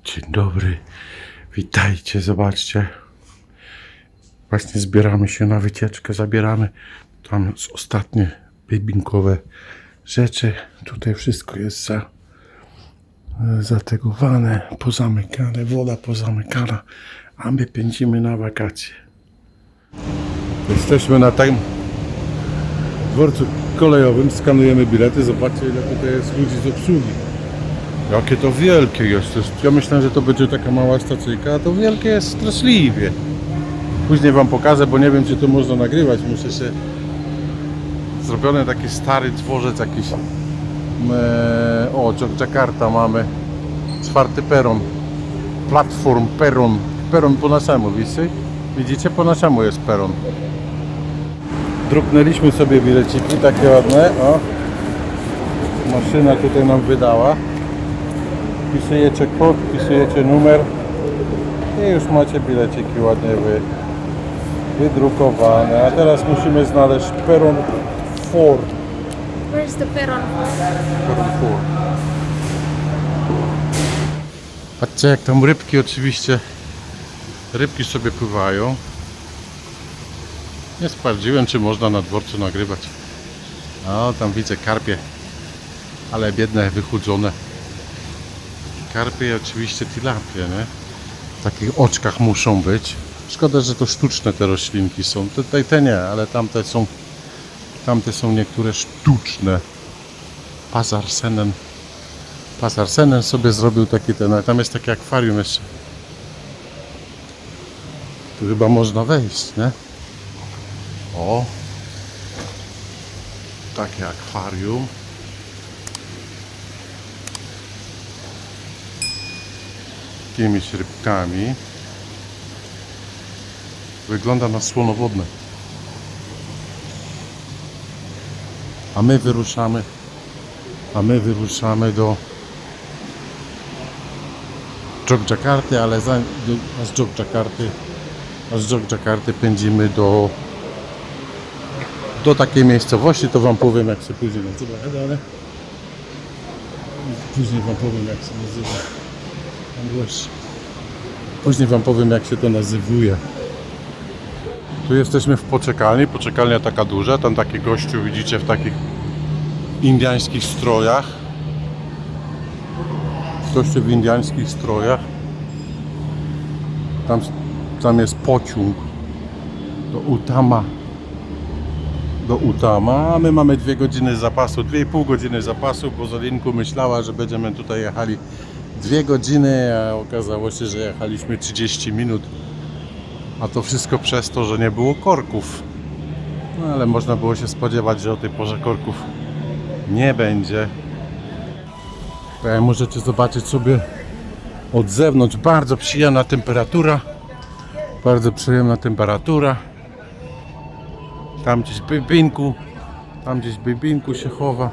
Dzień dobry, witajcie, zobaczcie. Właśnie zbieramy się na wycieczkę, zabieramy tam ostatnie babinkowe rzeczy. Tutaj wszystko jest zategowane, pozamykane, woda pozamykana, a my pędzimy na wakacje. Jesteśmy na tym dworcu kolejowym, skanujemy bilety, zobaczcie ile tutaj jest ludzi z obsługi. Jakie to wielkie jest. Ja myślałem, że to będzie taka mała stacyjka, a to wielkie jest straszliwie. Później wam pokażę, bo nie wiem, czy to można nagrywać. Muszę się... Zrobiony taki stary dworzec jakiś. O, Jakarta mamy. 4. peron. Platform, peron. Peron po naszemu, widzicie? Po naszemu jest peron. Druknęliśmy sobie bileciki, takie ładne. O. Maszyna tutaj nam wydała. Wpisujecie kod, wpisujecie numer i już macie bileciki ładnie wydrukowane. A teraz musimy znaleźć peron 4. Where's the peron? Peron 4. Patrzcie jak tam rybki oczywiście. Rybki sobie pływają. Nie sprawdziłem, czy można na dworcu nagrywać. O, tam widzę karpie. Ale biedne, wychudzone. Karpie i oczywiście tilapie, nie? W takich oczkach muszą być. Szkoda, że to sztuczne te roślinki są. Tutaj te nie, ale tamte są niektóre sztuczne. Pasarcenen sobie zrobił taki ten, ale tam jest takie akwarium jeszcze. Tu chyba można wejść, nie? O! Takie akwarium. Jakimiś rybkami. Wygląda na słonowodne. A my wyruszamy do Jogjakarty, ale z Jogjakarty pędzimy do takiej miejscowości, to wam powiem jak się później nazywa, ale później wam powiem jak się nazywa. Później wam powiem jak się to nazywuje. Tu jesteśmy w poczekalni, poczekalnia taka duża, tam taki gościu widzicie w takich indiańskich strojach. Gościu w indiańskich strojach. Tam jest pociąg do Utama, a my mamy 2 godziny zapasu, 2,5 godziny zapasu, bo Zolinku myślała, że będziemy tutaj jechali 2 godziny, a okazało się, że jechaliśmy 30 minut. A to wszystko przez to, że nie było korków. No ale można było się spodziewać, że o tej porze korków nie będzie. Możecie zobaczyć sobie od zewnątrz, bardzo przyjemna temperatura. Bardzo przyjemna temperatura. Tam gdzieś bybinku się chowa.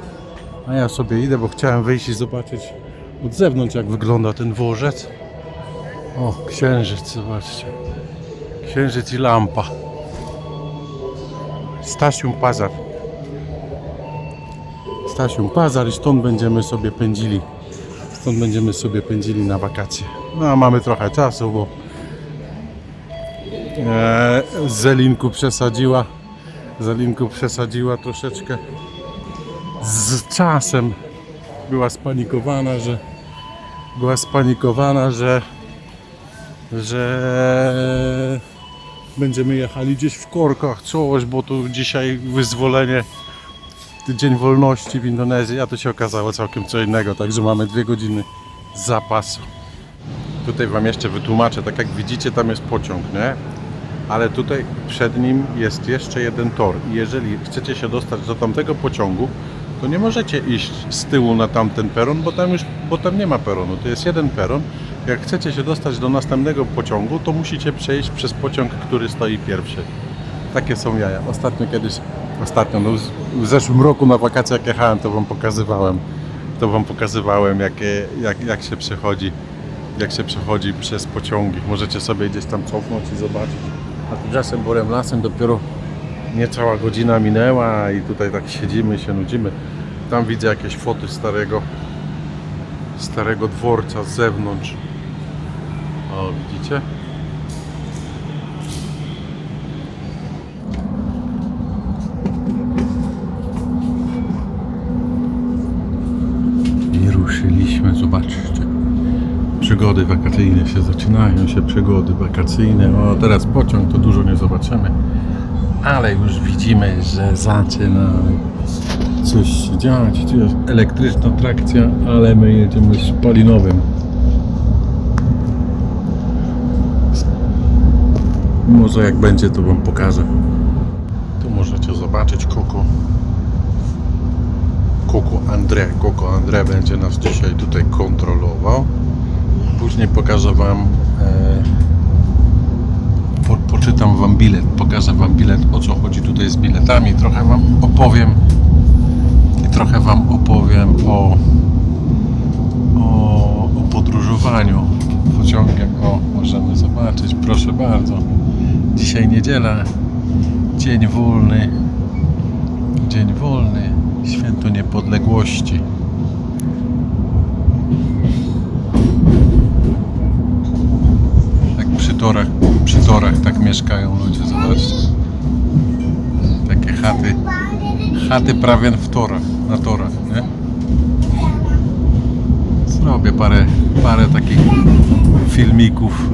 A ja sobie idę, bo chciałem wyjść i zobaczyć od zewnątrz jak wygląda ten dworzec. O, księżyc, zobaczcie. Księżyc i lampa. Stasium Pazar i stąd będziemy sobie pędzili na wakacje. No a mamy trochę czasu, bo Zelinku przesadziła troszeczkę z czasem. Była spanikowana, że będziemy jechali gdzieś w korkach, coś, bo tu dzisiaj wyzwolenie, dzień wolności w Indonezji, a to się okazało całkiem co innego, także mamy 2 godziny zapasu. Tutaj wam jeszcze wytłumaczę, tak jak widzicie, tam jest pociąg, nie? Ale tutaj przed nim jest jeszcze jeden tor i jeżeli chcecie się dostać do tamtego pociągu, to nie możecie iść z tyłu na tamten peron, bo tam nie ma peronu, to jest jeden peron. Jak chcecie się dostać do następnego pociągu, to musicie przejść przez pociąg, który stoi pierwszy. Takie są jaja. No w zeszłym roku na wakacjach jak jechałem, to wam pokazywałem jak się przechodzi przez pociągi. Możecie sobie gdzieś tam cofnąć i zobaczyć. A tymczasem Borem Lasem dopiero niecała godzina minęła i tutaj tak siedzimy i się nudzimy. Tam widzę jakieś foty starego dworca z zewnątrz. O, widzicie? I ruszyliśmy, zobaczcie. Przygody wakacyjne się zaczynają, przygody wakacyjne. O, teraz pociąg, to dużo nie zobaczymy. Ale już widzimy, że zaczyna coś się dziać. Tu jest elektryczna trakcja, ale my jedziemy spalinowym. Może jak będzie, to wam pokażę. Tu możecie zobaczyć Koko André będzie nas dzisiaj tutaj kontrolował. Później pokażę wam, poczytam wam bilet, pokażę wam bilet, o co chodzi tutaj z biletami. Trochę wam opowiem o podróżowaniu pociągiem. O, możemy zobaczyć, proszę bardzo. Dzisiaj niedziela, dzień wolny, święto niepodległości. Tak przy torach tak mieszkają ludzie, zobaczcie. Takie chaty prawie na torach, nie? Zrobię parę takich filmików,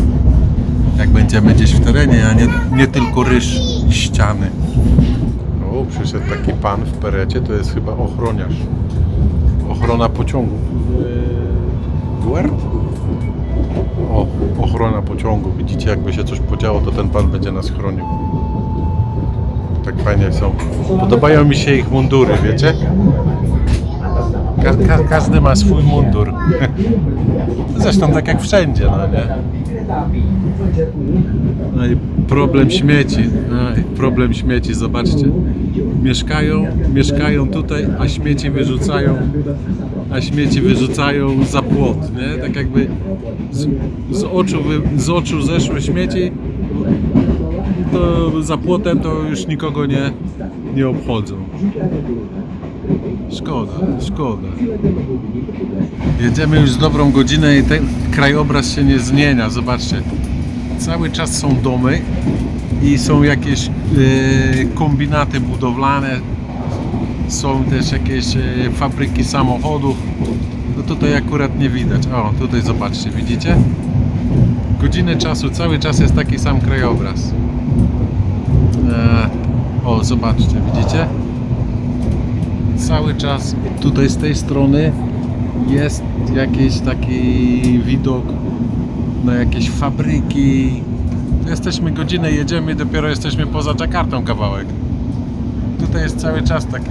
jak będziemy gdzieś w terenie, a nie tylko ryż i ściany. O, przyszedł taki pan w perecie, to jest chyba ochroniarz. Ochrona pociągu. Guard? O, ochrona pociągu. Widzicie, jakby się coś podziało, to ten pan będzie nas chronił. Tak fajnie są. Podobają mi się ich mundury, wiecie? Każdy ma swój mundur. Zresztą tak jak wszędzie, no nie? No i problem śmieci, zobaczcie. Mieszkają tutaj, a śmieci wyrzucają za płot, nie? Tak jakby z oczu zeszły śmieci, to za płotem to już nikogo nie obchodzą. Szkoda. Jedziemy już z dobrą godzinę i ten krajobraz się nie zmienia. Zobaczcie, cały czas są domy i są jakieś kombinaty budowlane, są też jakieś fabryki samochodów. No tutaj akurat nie widać. O, tutaj zobaczcie, widzicie? Godzinę czasu, cały czas jest taki sam krajobraz. O, zobaczcie, widzicie? Cały czas tutaj z tej strony jest jakiś taki widok na jakieś fabryki. Jesteśmy godzinę, jedziemy i dopiero jesteśmy poza Dżakartą kawałek. Tutaj jest cały czas taki.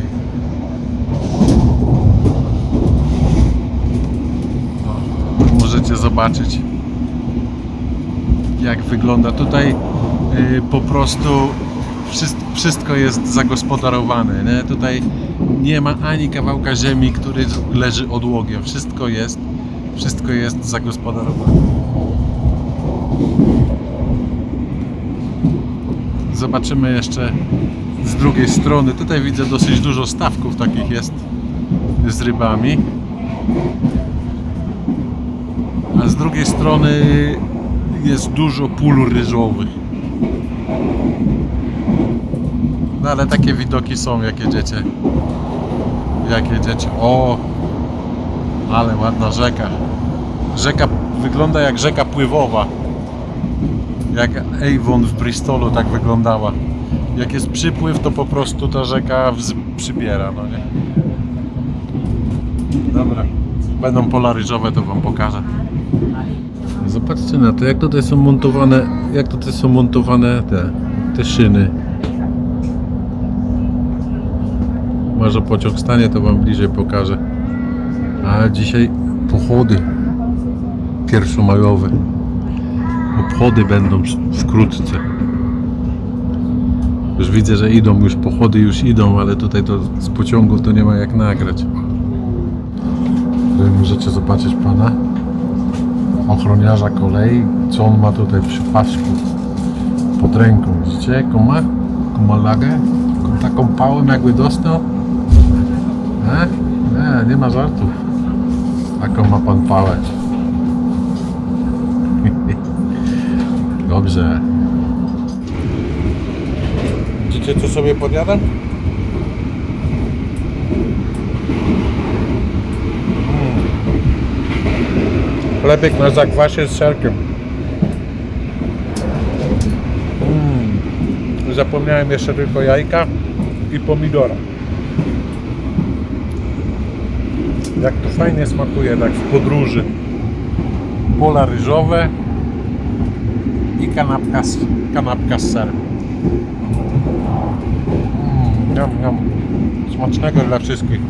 O, możecie zobaczyć, jak wygląda tutaj. Po prostu wszystko jest zagospodarowane, nie? Tutaj nie ma ani kawałka ziemi, który leży odłogiem. Wszystko jest zagospodarowane. Zobaczymy jeszcze z drugiej strony. Tutaj widzę dosyć dużo stawków takich jest z rybami. A z drugiej strony jest dużo pól ryżowych. No ale takie widoki są, jak jedziecie. O, ale ładna rzeka. Rzeka wygląda jak rzeka pływowa. Jak Avon w Bristolu tak wyglądała. Jak jest przypływ, to po prostu ta rzeka przybiera, no nie? Dobra, będą polaryżowe, to wam pokażę. Zobaczcie na to, jak tutaj są montowane te szyny. Może pociąg stanie, to wam bliżej pokażę. A dzisiaj pochody pierwszomajowe. Obchody będą wkrótce. Już widzę, że idą, już pochody już idą, ale tutaj to z pociągu to nie ma jak nagrać. Tutaj możecie zobaczyć pana ochroniarza kolei, co on ma tutaj przy pasku pod ręką. Widzicie jaką ma? Jaką ma lagę? Taką pałę jakby dostał? Nie ma żartów. Taką ma pan pałę. Dobrze. Widzicie, co sobie podjadam? Chlebek na zakwasie z serkiem. Zapomniałem jeszcze tylko jajka i pomidora. Jak to fajnie smakuje tak w podróży. Pola ryżowe i kanapka z serem. Smacznego dla wszystkich.